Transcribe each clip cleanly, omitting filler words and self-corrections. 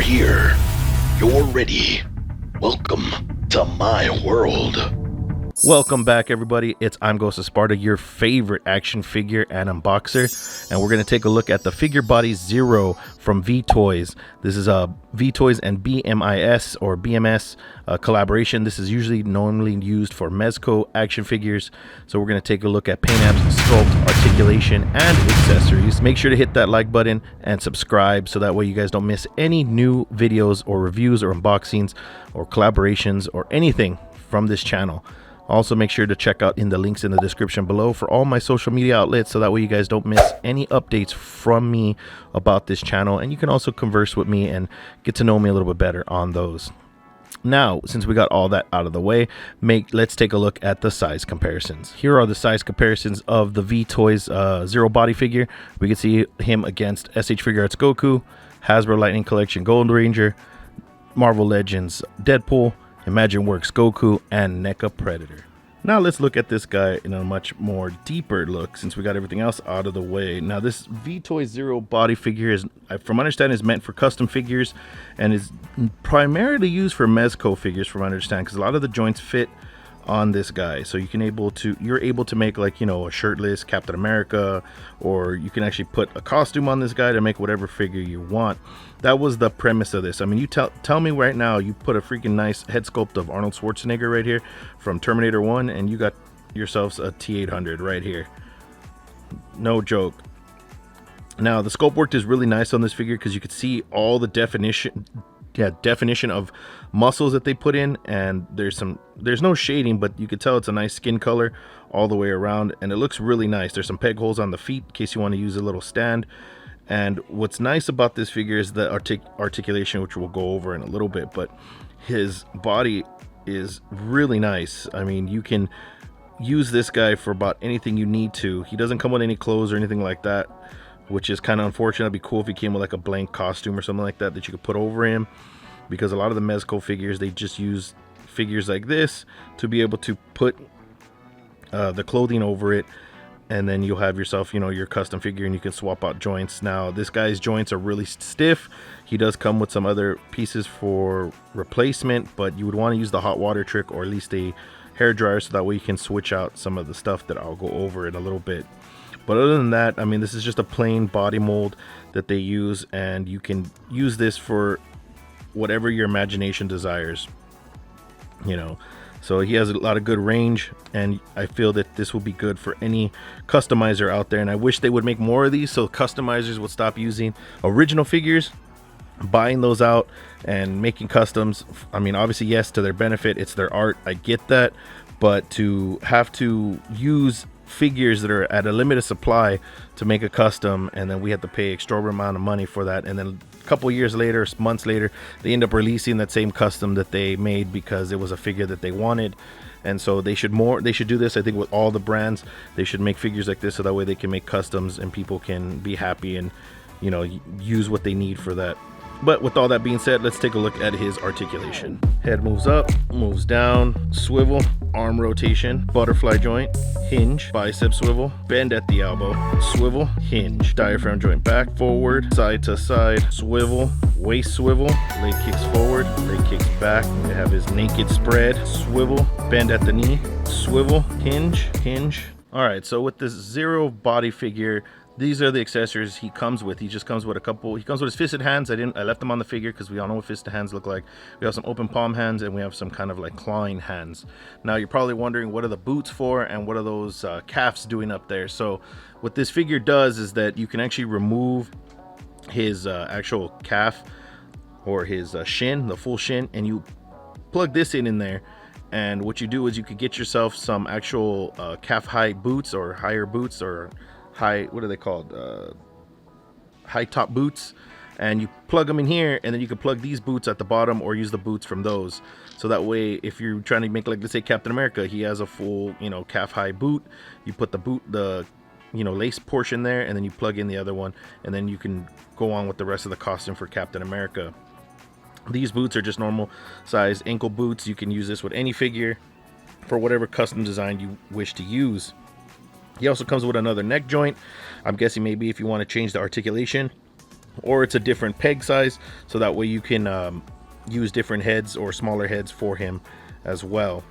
here. You're ready. Welcome to my world. Welcome back, everybody. It's I'm Ghost of Sparta, your favorite action figure and unboxer, and we're going to take a look at the Figure Body Zero from Vtoyz. This is a Vtoyz and BMIS or BMS collaboration. This is usually normally used for Mezco action figures, so we're going to take a look at paint apps, sculpt, articulation, and accessories. Make sure to hit that like button and subscribe so that way you guys don't miss any new videos or reviews or unboxings or collaborations or anything from this channel. Also, make sure to check out in the links in the description below for all my social media outlets so that way you guys don't miss any updates from me about this channel, and you can also converse with me and get to know me a little bit better on those. Now, since we got all that out of the way, let's take a look at the size comparisons. Here are the size comparisons of the Vtoyz Zero body figure. We can see him against SH Figuarts Goku, Hasbro Lightning Collection Gold Ranger, Marvel Legends Deadpool, Imagine Works Goku, and NECA Predator. Now let's look at this guy in a much more deeper look since we got everything else out of the way. Now this Vtoyz Zero body figure is, from my understanding, is meant for custom figures and is primarily used for Mezco figures from my understanding, because a lot of the joints fit on this guy, so you're able to make, like, you know, a shirtless Captain America, or you can actually put a costume on this guy to make whatever figure you want. That was the premise of this. I mean, you tell me right now, you put a freaking nice head sculpt of Arnold Schwarzenegger right here from Terminator 1 and you got yourselves a T-800 right here. No joke. Now the sculpt work is really nice on this figure because you could see all the definition of muscles that they put in, and there's no shading, but you could tell it's a nice skin color all the way around, and it looks really nice. There's some peg holes on the feet in case you want to use a little stand. And what's nice about this figure is the articulation, which we'll go over in a little bit, but his body is really nice. I mean, you can use this guy for about anything you need to. He doesn't come with any clothes or anything like that, which is kind of unfortunate. It'd be cool if he came with like a blank costume or something like that you could put over him, because a lot of the Mezco figures, they just use figures like this to be able to put the clothing over it, and then you'll have yourself, you know, your custom figure, and you can swap out joints. Now this guy's joints are really stiff. He does come with some other pieces for replacement, but you would want to use the hot water trick, or at least a hair dryer, so that way you can switch out some of the stuff that I'll go over in a little bit. But other than that, I mean, this is just a plain body mold that they use, and you can use this for whatever your imagination desires, you know. So he has a lot of good range, and I feel that this will be good for any customizer out there. And I wish they would make more of these so customizers would stop using original figures, buying those out and making customs. I mean, obviously, yes, to their benefit, it's their art, I get that, but to have to use figures that are at a limited supply to make a custom, and then we have to pay exorbitant amount of money for that, and then a couple years later, months later, they end up releasing that same custom that they made because it was a figure that they wanted. And so they should do this, I think, with all the brands. They should make figures like this so that way they can make customs and people can be happy and, you know, use what they need for that. But with all that being said, let's take a look at his articulation. Head moves up, moves down, swivel, arm rotation, butterfly joint, hinge, bicep swivel, bend at the elbow, swivel, hinge, diaphragm joint back, forward, side to side, swivel, waist swivel, leg kicks forward, leg kicks back. We have his naked spread, swivel, bend at the knee, swivel, hinge, hinge. All right, so with this Zero body figure, these are the accessories he comes with. He just comes with a couple. He comes with his fisted hands. I left them on the figure because we all know what fisted hands look like. We have some open palm hands, and we have some kind of like clawing hands. Now you're probably wondering, what are the boots for, and what are those calves doing up there? So what this figure does is that you can actually remove his actual calf, or his shin, the full shin, and you plug this in there. And what you do is you could get yourself some actual calf high boots, or higher boots, or high, what are they called, high top boots, and you plug them in here, and then you can plug these boots at the bottom or use the boots from those. So that way, if you're trying to make, like, let's say Captain America, he has a full, you know, calf high boot, you put the you know, lace portion there, and then you plug in the other one, and then you can go on with the rest of the costume for Captain America. These boots are just normal size ankle boots. You can use this with any figure for whatever custom design you wish to use. He also comes with another neck joint. I'm guessing maybe if you want to change the articulation, or it's a different peg size, so that way you can use different heads or smaller heads for him as well.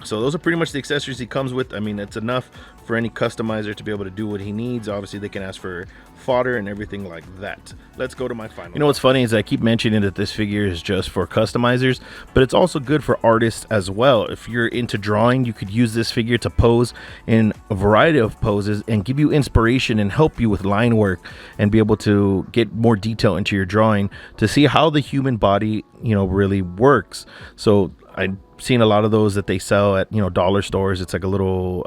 So those are pretty much the accessories he comes with. I mean, it's enough for any customizer to be able to do what he needs. Obviously, they can ask for fodder and everything like that. Let's go to my final. You know what's funny is I keep mentioning that this figure is just for customizers, but it's also good for artists as well. If you're into drawing, you could use this figure to pose in a variety of poses and give you inspiration and help you with line work and be able to get more detail into your drawing to see how the human body, you know, really works. So I've seen a lot of those that they sell at, you know, dollar stores. It's like a little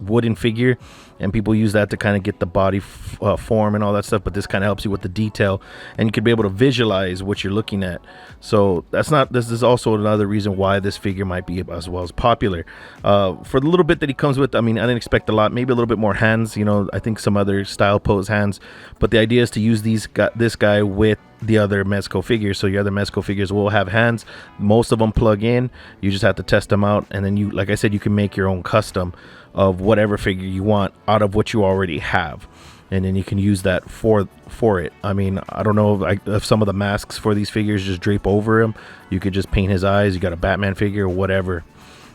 wooden figure, and people use that to kind of get the body form and all that stuff, but this kind of helps you with the detail, and you could be able to visualize what you're looking at. So this is also another reason why this figure might be as well as popular. For the little bit that he comes with, I mean, I didn't expect a lot, maybe a little bit more hands, you know, I think some other style pose hands, but the idea is to use this guy with the other Mezco figures. So your other Mezco figures will have hands. Most of them plug in. You just have to test them out, and then you, like I said, you can make your own custom of whatever figure you want out of what you already have, and then you can use that for it. I mean, I don't know if some of the masks for these figures just drape over him. You could just paint his eyes. You got a Batman figure or whatever.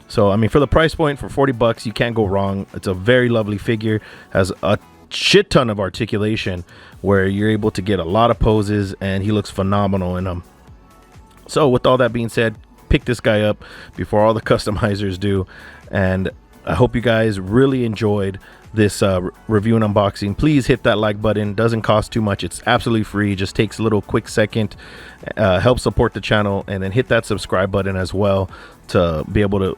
So I mean, for the price point, for 40 bucks, you can't go wrong. It's a very lovely figure, has a shit ton of articulation where you're able to get a lot of poses, and he looks phenomenal in them. So with all that being said, pick this guy up before all the customizers do, and I hope you guys really enjoyed this review and unboxing. Please hit that like button. Doesn't cost too much. It's absolutely free. Just takes a little quick second. Help support the channel, and then hit that subscribe button as well to be able to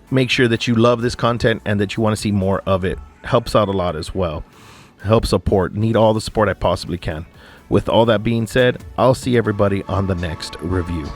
make sure that you love this content and that you want to see more of it. Helps out a lot as well. Help support. Need all the support I possibly can. With all that being said, I'll see everybody on the next review.